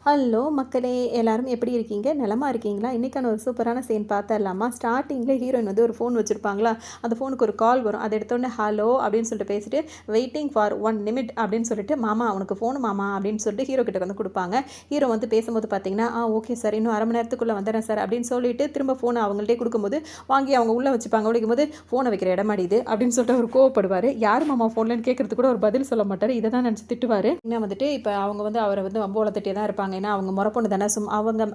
Hello மக்களே! எல்லாரும் எப்படி இருக்கீங்க? நலமா இருக்கீங்களா? இன்னைக்கான ஒரு சூப்பரான சீன் பார்த்தரலாமா? ஸ்டார்ட்டிங்ல ஹீரோயின் வந்து ஒரு ஃபோன் வச்சிருப்பாங்களா, அந்த ஃபோனுக்கு ஒரு கால் வரும். அத எடுத்தோனே ஹலோ அப்படின்னு சொல்லிட்டு பேசிட்டு, வெயிட்டிங் ஃபார் 1 நிமிட் அப்படின்னு சொல்லிட்டு, மாமா உனக்கு ஃபோனு மாமா அப்படின்னு சொல்லிட்டு ஹீரோ கிட்ட வந்து குடுப்பாங்க. ஹீரோ வந்து பேசும்போது பார்த்தீங்கன்னா, ஓகே சார். இன்னும் 1/2 மணி நேரத்துக்குள்ள வந்துடுறேன் சார் அப்படின்னு சொல்லிட்டு, திரும்ப ஃபோன அவங்கள்ட்டயே குடுக்கும்போது, வாங்கி அவங்க உள்ள வச்சுப்பாங்க. அப்படிங்கும்போது, ஃபோன வைக்கிற இடமாடி இது அப்படின்னு சொல்லிட்டு அவரு கோவப்படுவாரு. யார் மாமா ஃபோன்லன்னு கேட்கறதுக்கு கூட ஒரு பதில் சொல்ல மாட்டாரு. இத தான் நினைச்சு திட்டுவாரு. என்ன வந்துட்டு இப்ப அவங்க வந்து அவர வந்து வம்பு வளர்த்துட்டே தான் இருப்பாங்க. ஏன்னா அவங்க முறை பொண்ணு தானே.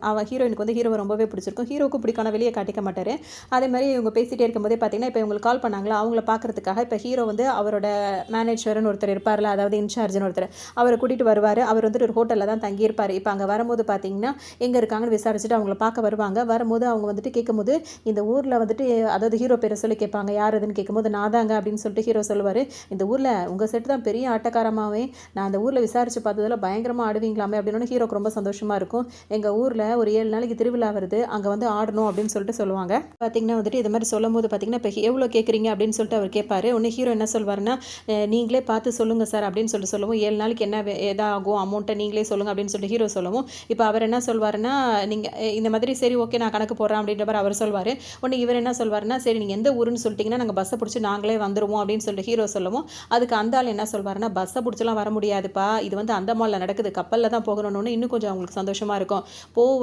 அவ ஹீரோயினுக்கு வந்து ஹீரோவை ரொம்பவே பிடிச்சிருக்கும். ஹீரோவுக்கும் பிடிக்கும். வெளியே காட்டிக்க மாட்டாரு. அதே மாதிரி இவங்க பேசிட்டே இருக்கும்போதே பார்த்தீங்கன்னா, இப்போ இவங்களுக்கு கால் பண்ணாங்களா, அவங்கள பார்க்கறதுக்காக இப்போ ஹீரோ வந்து அவரோட மேனேஜர்னு ஒருத்தர் இருப்பார்ல, அதாவது இன்சார்ஜ்னு ஒருத்தர், அவரை கூட்டிட்டு வருவார். அவர் வந்துட்டு ஒரு ஹோட்டலில் தான் தங்கியிருப்பார். இப்போ அங்கே வரும்போது பார்த்தீங்கன்னா, எங்கே இருக்காங்கன்னு விசாரிச்சுட்டு அவங்கள பார்க்க வருவாங்க. வரும்போது அவங்க வந்துட்டு கேட்கும்போது, இந்த ஊரில் வந்துட்டு அதாவது ஹீரோ பேரை சொல்லி கேட்பாங்க, யார் அதுன்னு கேட்கும்போது, நான் தாங்க அப்படின்னு சொல்லிட்டு ஹீரோ சொல்லுவார். இந்த ஊரில் உங்கள் செட்டு தான் பெரிய ஆட்டக்காரமாவே, நான் அந்த ஊரில் விசாரிச்சு பார்த்ததில் பயங்கரமாக ஆடுவீங்களாமே அப்படின்னு ஹீரோக்கு ரொம்ப சந்தோஷமாக இருக்கும். எங்கள் ஊரில் ஒரு 7 நாளைக்கு திருவிழா வருது, அங்கே வந்து ஆடணும் அப்படின்னு சொல்லிட்டு சொல்லுவாங்க. பார்த்தீங்கன்னா வந்துட்டு இது மாதிரி சொல்லும்போது பார்த்தீங்கன்னா, இப்போ எவ்வளோ கேட்குறீங்க அப்படின்னு சொல்லிட்டு அவர் கேட்பாரு. உடனே ஹீரோ என்ன சொல்வாருன்னா, நீங்களே பார்த்து சொல்லுங்கள் சார் அப்படின்னு சொல்லிட்டு சொல்லுவோம். 7 நாளைக்கு என்ன எதாகும் அமௌண்ட்டை நீங்களே சொல்லுங்கள் அப்படின்னு சொல்லிட்டு ஹீரோ சொல்லுவோம். இப்போ அவர் என்ன சொல்வாருன்னா, நீங்கள் இந்த மாதிரி சரி ஓகே நான் கணக்கு போடுறேன் அப்படின்ற மாதிரி அவர் சொல்வார். உடனே இவர் என்ன சொல்வாருன்னா, சரி நீங்கள் எந்த ஊருன்னு சொல்லிட்டீங்கன்னா நாங்கள் பஸ்ஸை பிடிச்சி நாங்களே வந்துடுவோம் அப்படின்னு சொல்லிட்டு ஹீரோ சொல்லுவோம். அதுக்கு அந்த ஆள் என்ன சொல்வாருன்னா, பஸ்ஸை பிடிச்சலாம் வர முடியாதுப்பா, இது வந்து அந்தமானில் நடக்குது, கப்பலில் தான் போகணும்னு இன்னும் கொஞ்சம் அவங்களுக்கு சந்தோஷமாக இருக்கும்.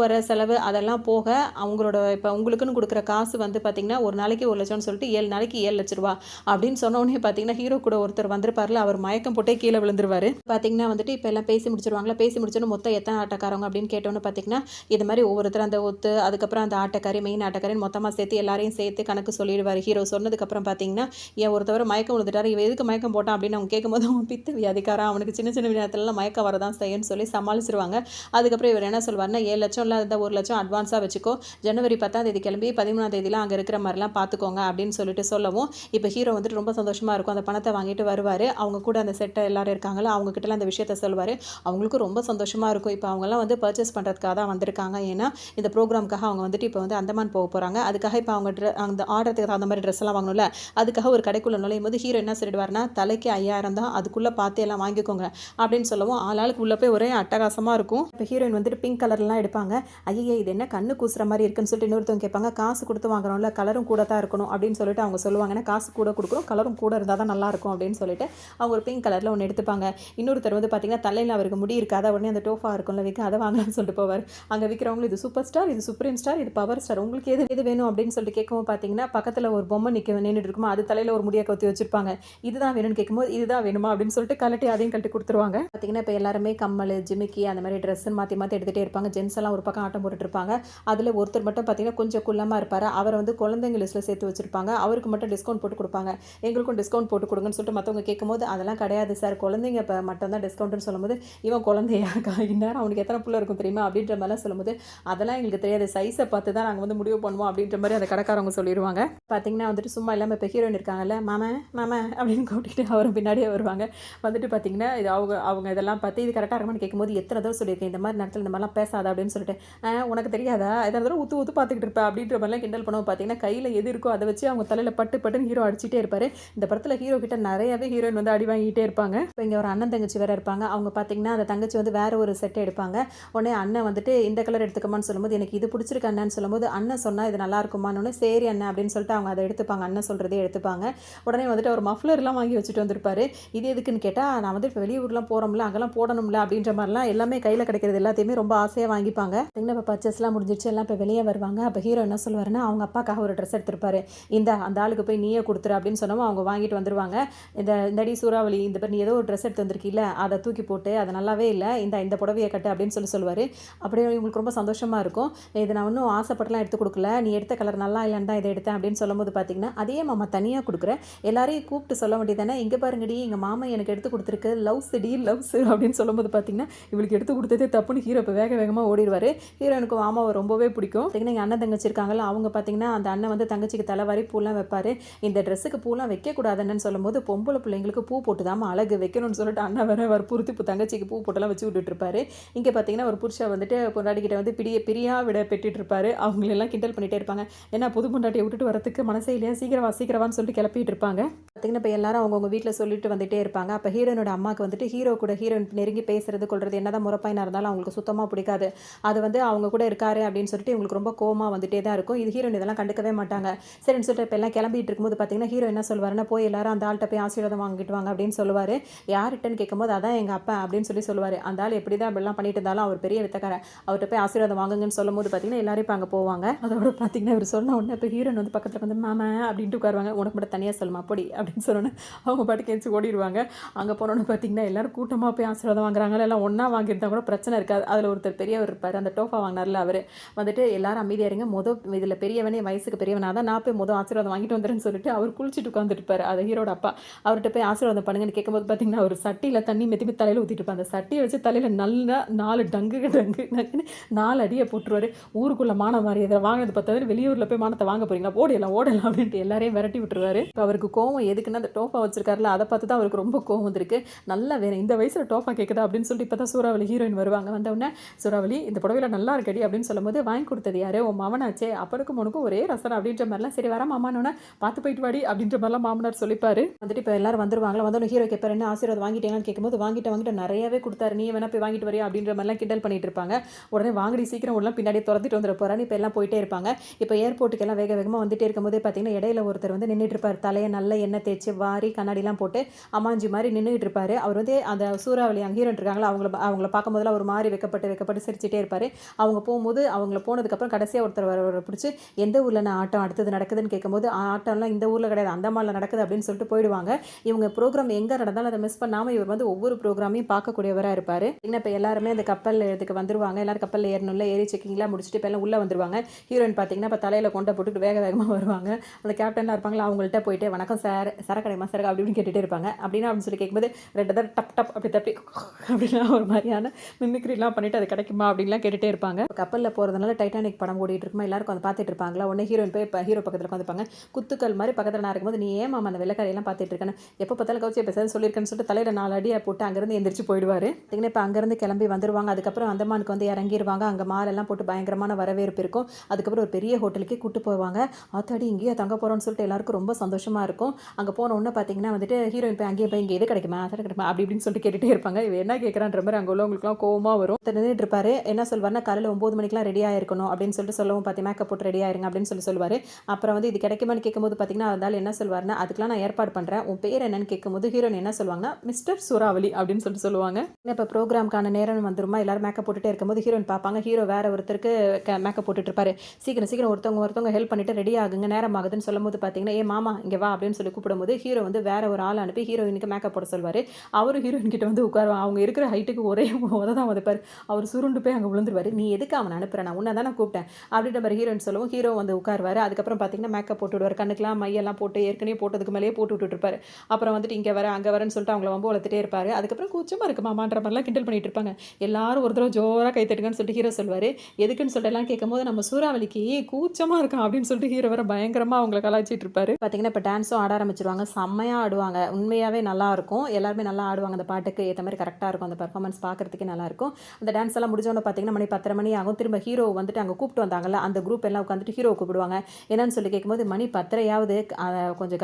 வர செலவு அதெல்லாம் போக அவங்களோட இப்போ உங்களுக்குன்னு கொடுக்குற காசு வந்து பார்த்தீங்கன்னா, ஒரு நாளைக்கு 1 லட்சம்னு சொல்லிட்டு 7 நாளைக்கு 7 லட்ச ரூபா அப்படின்னு சொன்னோடனே பார்த்தீங்கன்னா, ஹீரோ கூட ஒருத்தர் வந்திருப்பார்ல, அவர் மயக்கம் போட்டே கீழே விழுந்துருவாரு. பார்த்தீங்கன்னா வந்துட்டு இப்போ எல்லாம் பேசி முடிச்சிருவாங்களா, பேசி முடிச்சோன்னு மொத்தம் எத்தனை ஆட்டக்காரங்க அப்படின்னு கேட்டோன்னு பார்த்தீங்கன்னா, இது மாதிரி ஒவ்வொருத்தர் அந்த ஒத்து அதுக்கப்புறம் அந்த ஆட்டக்காரி மெயின் ஆட்டக்காரின்னு மொத்தமாக சேர்த்து எல்லாரையும் சேர்த்து கணக்கு சொல்லிடுவார். ஹீரோ சொன்னதுக்கப்புறம் பார்த்தீங்கன்னா, ஏன் ஒருத்தவர் மயக்கம் விழுந்துட்டாரு, இவன் எதுக்கு மயக்கம் போட்டான் அப்படின்னு அவங்க கேட்கும்போது, அவன் பித்து வியாதிக்காரன், அவனுக்கு சின்ன சின்ன நேரத்துலலாம் மயக்கம் வரதான் செய்யுன்னு சொல்லி சமாளிச்சிருவாங்க. அதுக்கப்புறம் இவர் என்ன சொல்வார்னா, 7 லட்சம் இருந்தால் 1 லட்சம் அட்வான்ஸாக வச்சுக்கோ, ஜனவரி 10ஆம் தேதி கிளம்பி 13ஆம் தேதிலாம் அங்கே இருக்கிற மாதிரிலாம் பார்த்துக்கோங்க அப்படின்னு சொல்லிட்டு சொல்லவும், இப்போ ஹீரோ வந்துட்டு ரொம்ப சந்தோஷமாக இருக்கும். அந்த பணத்தை வாங்கிட்டு வருவார். அவங்க கூட அந்த செட்டை எல்லாரும் இருக்காங்களா, அவங்க கிட்டலாம் அந்த விஷயத்த சொல்லுவார். அவங்களுக்கும் ரொம்ப சந்தோஷமாக இருக்கும். இப்போ அவங்கெல்லாம் வந்து பர்ச்சேஸ் பண்ணுறதுக்காக தான் வந்திருக்காங்க. ஏன்னா இந்த ப்ரோக்ராமுக்காக அவங்க வந்துட்டு இப்போ வந்து அந்தமான் போக போகிறாங்க. அதுக்காக இப்போ அவங்க அந்த ஆர்டருக்கு தகுந்த மாதிரி ட்ரெஸ் எல்லாம் வாங்கணும்ல, அதுக்காக ஒரு கடைக்குள்ளே நுழையும் போது ஹீரோ என்ன சொல்லிடுவார்னா, தலைக்கு 5000 தான், அதுக்குள்ளே பார்த்து எல்லாம் வாங்கிக்கோங்க அப்படின்னு சொல்லவும், ஆளாளுக்கு உள்ளே போய் ஒரே அட்டகாசமாக இருக்கும். இப்போ ஹீரோயின் வந்துட்டு பிங்க் கலர்லாம் எடுப்பாங்க. ஐயே இது என்ன கண்ணு கூசுற மாதிரி இருக்குன்னு சொல்லிட்டு இன்னொருத்தவங்க கேட்பாங்க. காசு கொடுத்து வாங்குறோம்ல, கலரும் கூட தான் இருக்கணும் அப்படின்னு சொல்லிட்டு அவங்க சொல்லுவாங்க. ஏன்னா காசு கூட கொடுக்குறோம், கலரும் கூட இருந்தால் தான் நல்லாயிருக்கும் அப்படின்னு சொல்லிட்டு அவங்க ஒரு பிங்க் கலரில் ஒன்று எடுத்துப்பாங்க. இன்னொருத்தர் வந்து பார்த்தீங்கன்னா, தலையில் அவருக்கு முடி இருக்காது, உடனே அந்த டோஃபா இருக்கும்ல விற்க, அதை வாங்கலாம்னு சொல்லிட்டு போவார். அங்கே விற்கிறவங்களும் இது சூப்பர் ஸ்டார், இது சுப்ரீம் ஸ்டார், இது பவர் ஸ்டார், உங்களுக்கு எது எது வேணும் அப்படின்னு சொல்லிட்டு கேட்கவும் பார்த்தீங்கன்னா, பக்கத்தில் ஒரு பொம்மை நின்றுட்டு இருக்குமா, அது தலையில் ஒரு முடியை கவுத்தி வச்சிருப்பாங்க. இதுதான் வேணும்னு கேட்கும்போது, இதுதான் வேணுமா அப்படின்னு சொல்லிட்டு கழட்டி அதையும் கழட்டி கொடுத்துருவாங்க. பார்த்தீங்கன்னா இப்போ எல்லாருமே கம்மல் ஜிமிக்கி அந்த மாதிரி ட்ரெஸ்ஸுன்னு மாற்றி மாற்றி எடுத்துகிட்டே இருப்பாங்க. ஜென்ஸ் எல்லாம் ஒரு பக்கம் ஆட்டம் போட்டுட்டு இருப்பாங்க. அதில் ஒருத்தர் மட்டும் பார்த்தீங்கன்னா கொஞ்சம் குள்ளமாக இருப்பார். அவரை வந்து குழந்தைங்க லிஸ்ட்டில் சேர்த்து வச்சுருப்பாங்க. அவருக்கு மட்டும் டிஸ்கவுண்ட் போட்டு கொடுப்பாங்க. எங்களுக்கும் டிஸ்கவுண்ட் போட்டு கொடுங்கன்னு சொல்லிட்டு மற்றவங்க கேட்கும்போது, அதெல்லாம் கிடையாது சார், குழந்தைங்க இப்போ மட்டும் தான் டிஸ்கவுண்ட்னு சொல்லும்போது, இவன் குழந்தையா இந்நேரம் அவனுக்கு எத்தனை புள்ள இருக்கும் தெரியுமா அப்படின்ற மாதிரிலாம் சொல்லும்போது, அதெல்லாம் எங்களுக்கு தெரியாது, சைஸை பார்த்து தான் நாங்கள் வந்து முடிவு பண்ணுவோம் அப்படின்ற மாதிரி அந்த கடைக்காரவங்க சொல்லிடுவாங்க. பார்த்தீங்கன்னா வந்துட்டு சும்மா இல்லாமல் இப்போ ஹீரோயின் இருக்காங்கல்ல, மாமா மாமா அப்படின்னு கூட்டிகிட்டு அவரும் பின்னாடியே வருவாங்க. வந்துட்டு பார்த்தீங்கன்னா இது அவங்க அவங்க இதெல்லாம் பார்த்து இது கரெக்டாக இருக்குமான்னு கேட்கும்போது, எத்தனை தடவை சொல்லியிருக்கேன் இந்த மாதிரி நேரத்தில் இந்த மாதிரிலாம் பேசாத அப்படின்னு சொல்லிட்டு, உனக்கு தெரியாதா, எதாவது தடவை ஊற்று ஊற்று பார்த்துக்கிட்டு இருப்பேன் அப்படின்ற மாதிரிலாம் கிண்டல் பண்ணுவோம். பார்த்தீங்கன்னா கையில் எது இருக்கோ அதை வச்சு அவங்க தலையில் பட்டு பட்டுன்னு ஹீரோ அடிச்சிட்டே இருப்பார். இந்த படத்தில் ஹீரோ கிட்ட நிறையவே ஹீரோயின் வந்து அடி வாங்கிட்டே இருப்பாங்க. இப்போ இங்கே ஒரு அண்ணன் தங்கச்சி வேறு இருப்பாங்க. அவங்க பார்த்தீங்கன்னா அந்த தங்கச்சி வந்து வேறு ஒரு செட்டை எடுப்பாங்க. உடனே அண்ணன் வந்துட்டு இந்த கலர் எடுத்துக்கமான்னு சொல்லும்போது, எனக்கு இது பிடிச்சிருக்கு அண்ணன்னு சொல்லும்போது, அண்ணன் சொன்னால் இது நல்லா இருக்குமான்னு, சரி அண்ணன் அப்படின்னு சொல்லிட்டு அவங்க அதை எடுத்துப்பாங்க. அண்ணன் சொல்கிறதே எடுத்துப்பாங்க. உடனே வந்துட்டு ஒரு மஃப்ளர்லாம் வாங்கி வச்சுட்டு வந்திருப்பாரு. இது எதுக்குன்னு கேட்டால், நான் வந்து இப்போ வெளியூர்லாம் போகிறோம்ல, அங்கெல்லாம் போடணும்ல அப்படின்ற மாதிரிலாம் எல்லாமே கையில் கிடைக்கிறது எல்லாத்தையுமே ரொம்ப ஆசையாக வாங்கிப்பாங்க. இப்போ பர்ச்சேஸ்லாம் முடிஞ்சிச்சு, எல்லாம் இப்போ வெளியே வருவாங்க. அப்போ ஹீரோ என்ன சொல்லுவாருன்னா, அவங்க அப்பாக்காக ஒரு ட்ரெஸ் எடுத்திருப்பாரு. அந்த ஆளுக்கு போய் நீயே கொடுத்துரு அப்படின்னு சொன்னோம். அவங்க வாங்கிட்டு வந்துருவாங்க. இந்தடி சூறாவளி, இந்த பேர் நீ ஏதோ ஒரு ட்ரெஸ் எடுத்து வந்திருக்கீல்ல, அதை தூக்கி போட்டு அது நல்லாவே இல்லை, இந்த புடவையை கட்டு அப்படின்னு சொல்லுவார். அப்படியே இவங்களுக்கு ரொம்ப சந்தோஷமாக இருக்கும். இது நான் இன்னும் ஆசைப்பட்டுலாம் எடுத்து கொடுக்கல, நீ எடுத்த கலர் நல்லா இல்லைன்னு தான் இதை எடுத்தேன் அப்படின்னு சொல்லும்போது பார்த்தீங்கன்னா, அதே மாமா தனியாக கொடுக்குறேன், எல்லாரையும் கூப்பிட்டு சொல்ல வேண்டியதானே, இங்கே பாருங்கடி எங்கள் மாமா எனக்கு எடுத்து கொடுத்துருக்கு, லவ்ஸ் டி லவ்ஸ் அப்படின்னு சொல்லும்போது பார்த்தீங்கன்னா, இவளுக்கு எடுத்து கொடுத்ததே தப்புன்னு ஹீரோ இப்போ வேகமாக ஓடிடுவார். ஹீரோனுக்கு மாமாவை ரொம்பவே பிடிக்கும். பார்த்தீங்கன்னா எங்கள் அண்ணன் தங்கச்சி இருக்காங்கல்ல, அவங்க பார்த்தீங்கன்னா அந்த அண்ணன் வந்து தங்கச்சிக்கு தலைவாரி பூலாம் வைப்பார். இந்த ட்ரெஸ்ஸுக்கு பூலாம் வைக்கக்கூடாதுன்னு சொல்லும்போது, பொம்பளை பிள்ளைங்களுக்கு பூ போட்டு தான் அழகு வைக்கணும்னு சொல்லிட்டு அண்ணன் வேற வற்புறுத்தி இப்போ தங்கச்சிக்கு பூ போட்டெல்லாம் வச்சு விட்டுட்டு இருப்பாரு. இங்கே பார்த்தீங்கன்னா ஒரு புருஷன் வந்துட்டு பொண்டாட்டிக்கிட்ட வந்து பிரியா விட பெற்றுட்டு இருப்பாரு. அவங்களெல்லாம் கிண்டல் பண்ணிகிட்டே இருப்பாங்க. ஏன்னா புது பொண்டாட்டியை விட்டுட்டு வரத்துக்கு மனசே இல்லையா, சீக்கிரவான்னு சொல்லிட்டு கிளப்பிட்டு இருப்பாங்க. பார்த்தீங்கன்னா இப்போ எல்லாரும் அவங்கவுங்க வீட்டில் சொல்லிட்டு வந்துட்டே இருப்பாங்க. அப்போ ஹீரோனோட அம்மாவுக்கு வந்துட்டு ஹீரோ கூட ஹீரோயின் நெருங்கி பேசுறது கொள்றது என்னதான் முறப்பாயினா இருந்தாலும் அவங்களுக்கு சுத்தமாக பிடிக்காது. அது வந்து அவங்க கூட இருக்காரு அப்படின்னு சொல்லிட்டு இவங்களுக்கு ரொம்ப கோவமா வந்துட்டே தான் இருக்கும். இது ஹீரோயின் இதெல்லாம் கண்டுக்கவே மாட்டாங்க. சரின்னு சொல்லிட்டு இப்போ எல்லாம் கிளம்பிட்டு இருக்கும்போது பார்த்தீங்கன்னா ஹீரோ என்ன சொல்லுவாருன்னா, போய் எல்லாரும் அந்த ஆள்கிட்ட போய் ஆசீர்வாதம் வாங்கிட்டு வாங்க அப்படின்னு சொல்லுவார். யார்கிட்டன்னு கேட்கும்போது அதான் எங்கள் அப்பா அப்படின்னு சொல்லுவார். அந்த ஆள் எப்படி தான் அப்படிலாம் பண்ணிட்டு இருந்தாலும் அவர் பெரிய வித்தக்காரன், அவர்கிட்ட போய் ஆசீர்வாதம் வாங்குங்கன்னு சொல்லும்போது பார்த்தீங்கன்னா எல்லாரும் இப்போ அங்கே போவாங்க. அதோட பார்த்தீங்கன்னா இவர் சொன்ன உடனே இப்போ ஹீரோயின் வந்து பக்கத்தில் வந்து மாமா அப்படின்ட்டு உட்காருவாங்க. உனக்கு மட்டும் தனியாக சொல்லுமா பொடி அப்படின்னு சொன்னோன்னே அவங்க பாட்டுக்கு எந்திச்சு ஓடிடுவாங்க. அங்கே போனோன்னு பார்த்தீங்கன்னா எல்லாரும் கூட்டமாக போய் ஆசீர்வாதம் வாங்குறாங்களா, எல்லாம் ஒன்றா வாங்கியிருந்தா கூட பிரச்சனை இருக்காது. அதில் ஒருத்தர் பெரியவர் இருப்பார், அந்த டோஃபா வாங்கினார்ல அவர் வந்துட்டு எல்லாரும் அமைதியாக இருங்க, இதில் பெரியவனே வயசுக்கு பெரியவனாக தான் நான் போய் ஆசீர்வாதம் வாங்கிட்டு வந்துடுறேன்னு சொல்லிட்டு அவர் குளிச்சுட்டு உட்காந்துருப்பார். அது ஹீரோட அப்பா. அவர்கிட்ட போய் ஆசீர்வாதம் பண்ணுங்கன்னு கேட்கும்போது பார்த்தீங்கன்னா ஒரு சட்டியில் தண்ணி மெத்தி தலையில் ஊற்றிட்டு இருப்பார். அந்த சட்டியை வச்சு தலையில் நல்லா 4 டங்குன்னு 4 அடியை போட்டுருவார். ஊருக்குள்ள மானம் மாறி இதை வாங்கினது பார்த்தா வெளியூரில் போய் மானத்தை வாங்க போறீங்களா, ஓடலாம் அப்படின்ட்டு எல்லாரையும் விரட்டி விட்டுருவாரு. இப்போ அவருக்கு கோவம் எதுக்குன்னா அந்த டோஃபா வச்சிருக்காருல அதை பார்த்து தான் அவருக்கு ரொம்ப கோவம் வந்திருக்கு. நல்லா வேணும் இந்த வயசில் டோஃபா கேட்குதா அப்படின்னு சொல்லிட்டு இப்போ தான் சூறாவளி ஹீரோயின் வருவாங்க. வந்தவுடனே சூறாவளி இந்த புடவையில் நல்லா இருக்கடி அப்படின்னு சொல்லும்போது வாங்கி கொடுத்தது யாரு, உன் மாமனாச்சே, அப்பனுக்கும் உனக்கும் ஒரே ரசனை அப்படின்ற மாதிரிலாம். சரி வர மாமானோன்னா பார்த்து போயிட்டு வாடி அப்படின்ற மாதிரிலாம் மாமனார் சொல்லிப்பாரு. வந்துட்டு இப்போ எல்லாரும் வந்துருவாங்களா, வந்தோன்னு ஹீரோ கேட்பாரு என்ன ஆசீர்வாதம் வாங்கிட்டீங்கன்னு கேட்கும்போது வாங்கிட்டு நிறையவே கொடுத்தாரு, நீ வேணா போய் வாங்கிட்டு வரியா அப்படின்ற மாதிரிலாம் கிண்டல் பண்ணிட்டு இருப்பாங்க. உடனே வாங்கடி சீக்கிரம் உடனே பின்னாடியே துரத்திட்டு வந்துட போறான்னு இப்போ எல்லாம் போயிட்டே இருப்பாங்க. இப்போ ஏர்போர்ட்டுக்கு எல்லாம் வேகமாக வந்துட்டே இருக்கும்போது பார்த்தீங்கன்னா இடையில ஒருத்தர் வந்து நின்றுட்டு இருப்பார். தலையை நல்ல எண்ணெய் தேய்ச்சி வாரி கண்ணாடிலாம் போட்டு அம்மாஞ்சி மாதிரி நின்றுட்டு இருப்பாரு. அவர் வந்து அந்த சூறாவளி அங்கே ஹீரோ இருக்காங்களா அவங்கள பார்க்கும்போதெல்லாம் ஒரு மாதிரி வெக்கப்பட்டு சிரிச்சிட்டே இருப்பார். அவங்க போகும்போது அவங்கள போனதுக்கப்புறம் கடைசியாக ஒருத்தர் வர பிடிச்சி எந்த ஊரில் நான் ஆட்டம் அடுத்தது நடக்குதுன்னு கேட்கும்போது ஆட்டம்லாம் இந்த ஊரில் கிடையாது, அந்த மாலில் நடக்குது அப்படின்னு சொல்லிட்டு போயிடுவாங்க. இவங்க ப்ரோக்ராம் எங்கே நடந்தாலும் அதை மிஸ் பண்ணாமல் இவர் வந்து ஒவ்வொரு ப்ரோக்ராமையும் பார்க்கக்கூடியவராக இருப்பார். இப்போ எல்லாருமே அந்த கப்பல் இதுக்கு வந்துருவாங்க. எல்லாரும் கப்பலில் ஏறணும்ல, ஏறி செக்கிங்லாம் முடிச்சுட்டு இப்போ எல்லாம் உள்ளே வந்துருவாங்க. ஹீரோயின் பார்த்தீங்கன்னா இப்போ தலையில் கொண்டை போட்டுட்டு வேகமாக வருவாங்க. அந்த கேப்டன்லாம் இருப்பாங்களா அவங்கள்ட்ட போயிட்டு வணக்கம் சார், சரக்கடைமா சார் அப்படின்னு கேட்டுகிட்டே இருப்பாங்க. அப்படின்னு சொல்லி கேட்கும்போது 2 தடவை டப் டப் அப்படி தப்பி அப்படின்னா ஒரு மாதிரியான மிமிக்ரிலாம் பண்ணிட்டு அது கிடைக்குமா அப்படின்லாம் கேட்டுகிட்டே இருப்பாங்க. கப்பலில் போகிறதுனால டைட்டானிக் படம் ஓடிட்டு இருக்குமா, எல்லாருக்கும் அதை பார்த்துட்டு இருப்பாங்களா. உடனே ஹீரோயின் போய் இப்போ ஹீரோ பக்கத்தில் உட்காந்துப்பாங்க. குத்துக்கள் மாதிரி பக்கத்தில் நான் இருக்கும்போது நீ ஏன் மாமா அந்த வெள்ளக்காரையெல்லாம் பார்த்துட்டு இருக்கேன்னு எப்போ பார்த்தாலும் கவுச்சி பேசாது சொல்லியிருக்கேன்னு சொல்லிட்டு தலையில் 4 அடியை போட்டு அங்கேருந்து எந்திரிச்சு போயிடுவார். இப்போ அங்கேருந்து கிளம்பி வந்துருவாங்க. அதுக்கப்புறம் அந்தமானுக்கு வந்து இறங்கிடுவாங்க. அங்கே மாலெல்லாம் போட்டு பயங்கரமான வரவேற்பு இருக்கும். அதுக்கப்புறம் ஒரு பெரிய ஹோட்டலுக்கே கூட்டு போவாங்க. ஆத்தாடி இங்கேயே தங்க போகிறோன்னு சொல்லிட்டு எல்லாருக்கும் ரொம்ப சந்தோஷமாக இருக்கும். அங்கே போன உடனே பார்த்தீங்கன்னா வந்துட்டு ஹீரோயின் போய் அங்கேயே போய் இங்கே எது கிடைக்குமா அதை கிடைக்குமா அப்படி இப்படின்னு சொல்லிட்டு கேட்டுகிட்டே இருப்பாங்க. இவ என்ன கேட்குறான்ற மாதிரி அங்கே உள்ளவங்களுக்குலாம் கோவமாக வரும். நின்றுட்டு இருப்பாரு. என்ன சொல்வார்னா காலையில் 9 மணிக்கெலாம் ரெடி ஆகிருக்கணும் அப்படின்னு சொல்லிட்டு சொல்லவும் பார்த்து மேக்கப் போட்டு ரெடி ஆயிருங்க அப்படின்னு சொல்லுவார். அப்புறம் வந்து இது கிடைக்குமான்னு கேட்கும்போது பார்த்தீங்கன்னா அதனால என்ன சொல்வார்னா அதுக்கெலாம் நான் ஏற்பாடு பண்ணுறேன், உன் பேர் என்னன்னு கேட்கும்போது ஹீரோயின் என்ன சொல்லுவாங்கன்னா மிஸ்டர் சூறாவளி அப்படின்னு சொல்லுவாங்க. இப்போ ப்ரோக்ராம்க்கான நேரம் வந்துருமா, எல்லாரும் மேக்கப் போட்டுகிட்டே இருக்கும்போது ஹீரோயின் பார்ப்பாங்க. ஹீரோ வேற ஒருத்தருக்கு மேக்கப் போட்டுட்டு இருப்பாரு. சீக்கிரம் ஒருத்தவங்க ஹெல்ப் பண்ணிட்டு ரெடி ஆகுங்க, நேரம் ஆகுதுன்னு சொல்லும்போது பார்த்தீங்கன்னா ஏ மாமா இங்கே வா அப்படின்னு சொல்லி கூப்பிடும்போது ஹீரோ வந்து வேற ஒரு ஆள் அனுப்பி ஹீரோயினுக்கு மேக்கப் போட சொல்வார். அவரும் ஹீரோயின் கிட்ட வந்து உட்காருவாங்க. அவங்க இருக்கிற ஹைட்டுக்கு ஒரே தான் உதப்பார். அவர் சுருண்டு போய் அங்கே விழுந்துருவார். நீ எதுக்கு அவனை அனுப்புகிறேன், நான் உன்னை தான் நான் கூப்பிட்டேன் அப்படின்ற மாதிரி ஹீரோயின் சொல்லவும் ஹீரோ வந்து உட்காருவார். அதுக்கப்புறம் பார்த்தீங்கன்னா மேக்கப் போட்டு விடுவார். கண்ணுக்கெல்லாம் மையெல்லாம் போட்டு ஏற்கனவே போட்டதுக்கு மேலேயே போட்டு விட்டுருப்பாரு. அப்புறம் வந்துட்டு இங்கே வர அங்கே வரேன்னு சொல்லிட்டு அவங்கள வந்து வளர்த்துட்டே இருப்பார். அதுக்கப்புறம் கூச்சமாக இருக்கு மாமான்ற மாதிரிலாம் கிண்டல் பண்ணிட்டு இருப்பாங்க. எல்லாரும் ஒரு தடவை ஜோராக கை தட்டுங்கன்னு சொல்லிட்டு ஹீரோ சொல்வார். எதுக்குன்னு சொல்லிட்டு எல்லாம் கேட்கும்போது நம்ம சூறாவளிக்கு கூச்சமாக இருக்கான் அப்படின்னு சொல்லிட்டு ஹீரோ வர பயங்கரமாக அவங்கள கலாய்ச்சிட்டு இருப்பாரு. பார்த்தீங்கன்னா இப்போ டான்ஸும் ஆட ஆரம்பிச்சிருவாங்க. செம்மையாக ஆடுவாங்க. உண்மையாகவே நல்லா இருக்கும். எல்லாருமே நல்லா ஆடுவாங்க. அந்த பாட்டுக்கு ஏற்ற மாதிரி கரெக்டாக இருக்கும். அந்த பர்ஃபார்மன்ஸ் பார்க்குறதுக்கே நல்லாயிருக்கும். அந்த டான்ஸ் எல்லாம் முடிஞ்சோன்னு பார்த்தீங்கன்னா மணி 10:30 மணி ஆகும். திரும்ப ஹீரோ வந்துட்டு அங்கே கூப்பிட்டு வந்தாங்கல்ல, அந்த குரூப் எல்லாம் உட்காந்துட்டு ஹீரோ கூப்பிடுவாங்க. என்னன்னு சொல்லி கேட்கும்போது மணி 10:30 கொஞ்சம்